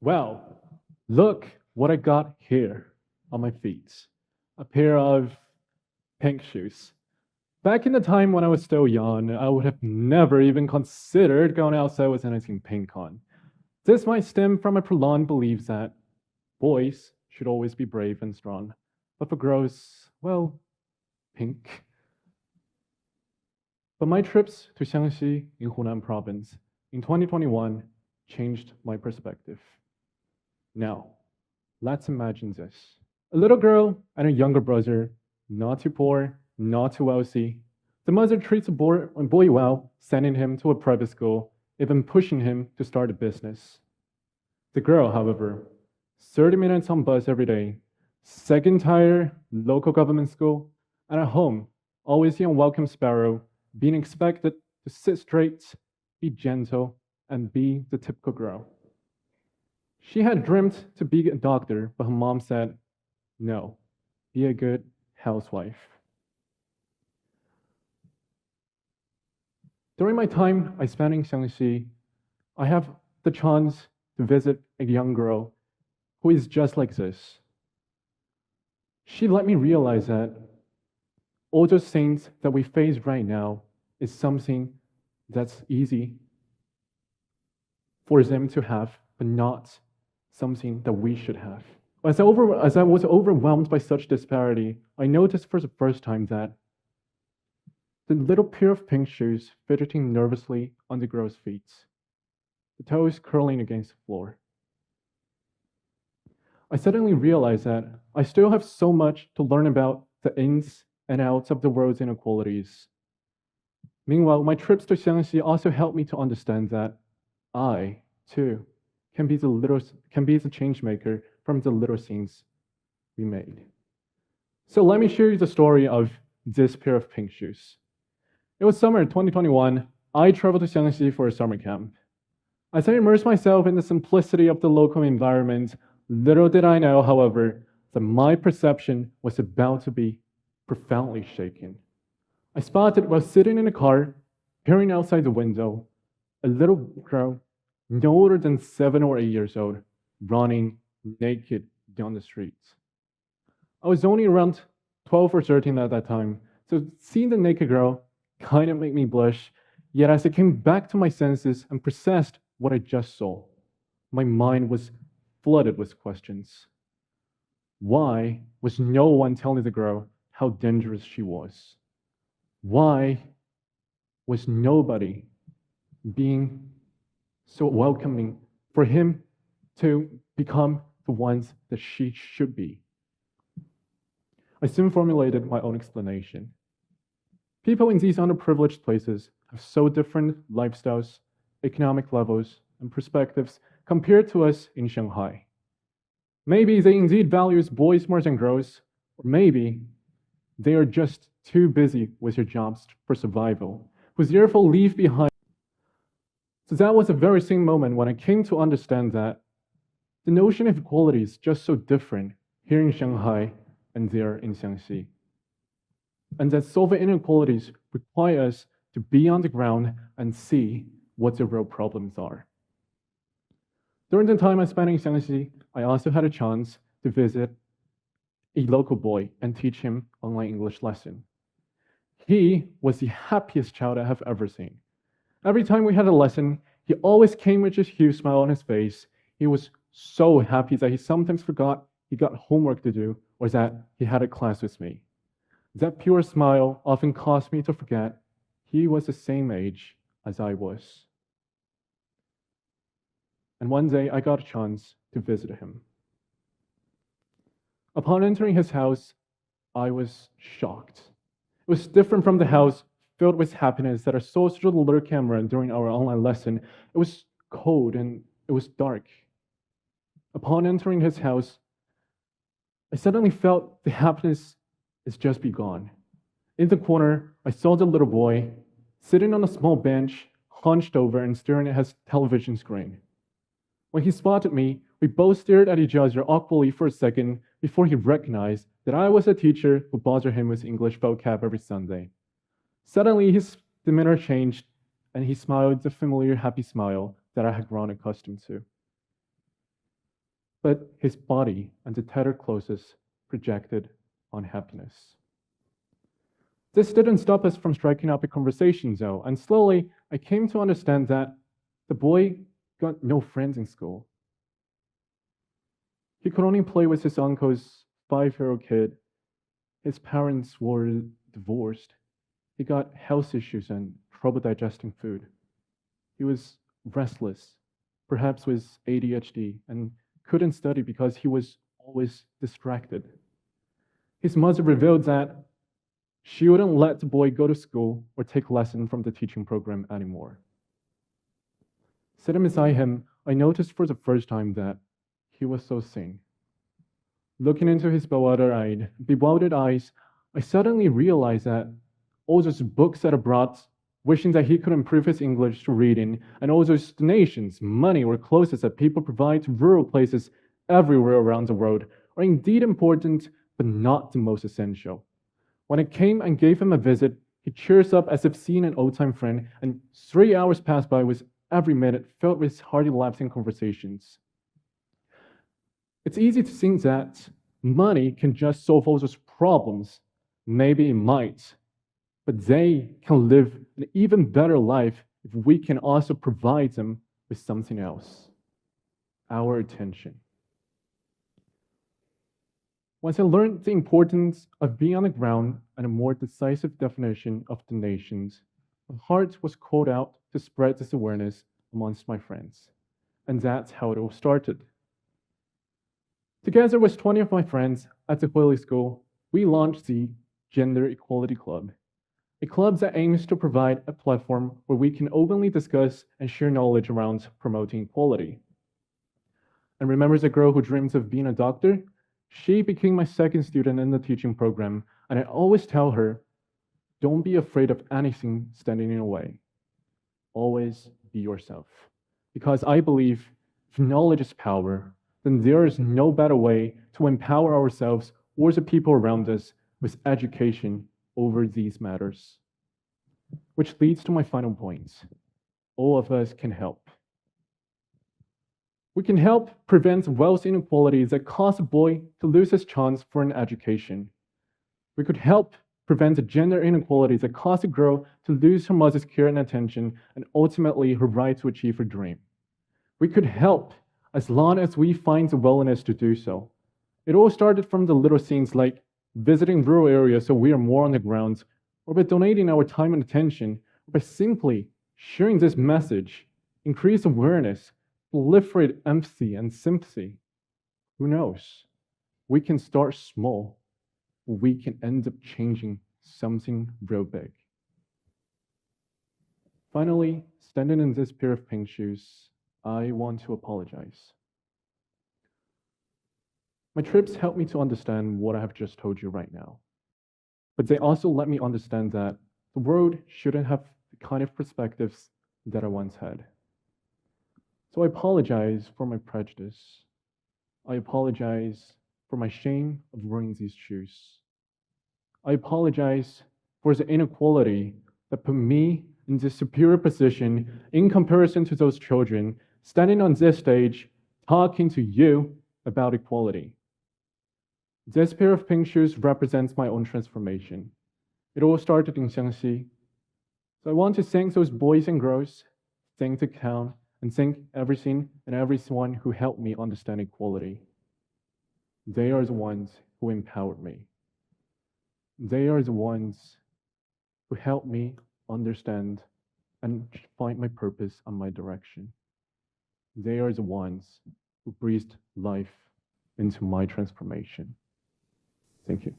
Well, look what I got here on my feet. A pair of pink shoes. Back in the time when I was still young, I would have never even considered going outside with anything pink on. This might stem from a prolonged belief that boys should always be brave and strong, but for girls, well, pink. But my trips to Xiangxi in Hunan province in 2021 changed my perspective. Now, let's imagine this. A little girl and a younger brother, not too poor, not too wealthy. The mother treats a boy well, sending him to a private school, even pushing him to start a business. The girl, however, 30 minutes on bus every day, second tier local government school, and at home, always the unwelcome sparrow, being expected to sit straight, be gentle, and be the typical girl. She had dreamt to be a doctor, but her mom said, no, be a good housewife. During my time I spent in Xiangxi, I have the chance to visit a young girl who is just like this. She let me realize that all those things that we face right now is something that's easy for them to have, but not something that we should have. As I was overwhelmed by such disparity, I noticed for the first time that the little pair of pink shoes fidgeting nervously on the girl's feet, the toes curling against the floor. I suddenly realized that I still have so much to learn about the ins and outs of the world's inequalities. Meanwhile, my trips to Xiangxi also helped me to understand that I, too, can be the change maker from the little things we made. So let me share you the story of this pair of pink shoes. It was summer 2021. I traveled to Xiangxi for a summer camp. As I immersed myself in the simplicity of the local environment, little did I know, however, that my perception was about to be profoundly shaken. I spotted while sitting in a car, peering outside the window, a little girl no older than 7 or 8 years old, running naked down the streets. I was only around 12 or 13 at that time, so seeing the naked girl kind of made me blush. Yet as I came back to my senses and processed what I just saw, my mind was flooded with questions. Why was no one telling the girl how dangerous she was? Why was nobody being so welcoming for him to become the ones that she should be? I soon formulated my own explanation. People in these underprivileged places have so different lifestyles, economic levels, and perspectives compared to us in Shanghai. Maybe they indeed value boys more than girls, or maybe they are just too busy with their jobs for survival, who therefore leave behind. So that was the very same moment when I came to understand that the notion of equality is just so different here in Shanghai and there in Xiangxi. And that solving inequalities require us to be on the ground and see what the real problems are. During the time I spent in Xiangxi, I also had a chance to visit a local boy and teach him online English lesson. He was the happiest child I have ever seen. Every time we had a lesson, he always came with a huge smile on his face. He was so happy that he sometimes forgot he got homework to do or that he had a class with me. That pure smile often caused me to forget he was the same age as I was. And one day I got a chance to visit him. Upon entering his house, I was shocked. It was different from the house filled with happiness that I saw through the little camera during our online lesson. It was cold and it was dark. Upon entering his house, I suddenly felt the happiness is just be gone. In the corner, I saw the little boy sitting on a small bench, hunched over and staring at his television screen. When he spotted me, we both stared at each other awkwardly for a second before he recognized that I was a teacher who bothered him with English vocab every Sunday. Suddenly, his demeanor changed, and he smiled the familiar happy smile that I had grown accustomed to. but his body and the tattered clothes projected unhappiness. This didn't stop us from striking up a conversation, though, and slowly I came to understand that the boy got no friends in school. He could only play with his uncle's 5-year-old kid. His parents were divorced. He got health issues and trouble digesting food. He was restless, perhaps with ADHD, and couldn't study because he was always distracted. His mother revealed that she wouldn't let the boy go to school or take lessons from the teaching program anymore. Sitting beside him, I noticed for the first time that he was so sane. Looking into his bewildered eyes, I suddenly realized that all those books that are brought, wishing that he could improve his English through reading, and all those donations, money, or clothes that people provide to rural places everywhere around the world are indeed important, but not the most essential. When I came and gave him a visit, he cheers up as if seeing an old-time friend, and 3 hours passed by with every minute filled with hearty laughs and conversations. It's easy to think that money can just solve all those problems. Maybe it might, but they can live an even better life if we can also provide them with something else, our attention. Once I learned the importance of being on the ground and a more decisive definition of the nations, my heart was called out to spread this awareness amongst my friends. And that's how it all started. Together with 20 of my friends at the Huili School, we launched the Gender Equality Club, a club that aims to provide a platform where we can openly discuss and share knowledge around promoting equality. And remembers a girl who dreams of being a doctor? She became my second student in the teaching program, and I always tell her, don't be afraid of anything standing in your way. Always be yourself. Because I believe if knowledge is power, then there is no better way to empower ourselves or the people around us with education over these matters. Which leads to my final points. All of us can help. We can help prevent wealth inequalities that cause a boy to lose his chance for an education. We could help prevent the gender inequalities that cause a girl to lose her mother's care and attention and ultimately her right to achieve her dream. We could help as long as we find the willingness to do so. It all started from the little things like visiting rural areas so we are more on the ground, or by donating our time and attention, or by simply sharing this message, increase awareness, proliferate empathy and sympathy. Who knows? We can start small, but we can end up changing something real big. Finally, standing in this pair of pink shoes, I want to apologize. My trips helped me to understand what I have just told you right now. But they also let me understand that the world shouldn't have the kind of perspectives that I once had. So I apologize for my prejudice. I apologize for my shame of wearing these shoes. I apologize for the inequality that put me in this superior position in comparison to those children standing on this stage talking to you about equality. This pair of pink shoes represents my own transformation. It all started in Xiangxi. So I want to thank those boys and girls, thank the town, and thank everything and everyone who helped me understand equality. They are the ones who empowered me. They are the ones who helped me understand and find my purpose and my direction. They are the ones who breathed life into my transformation. Thank you.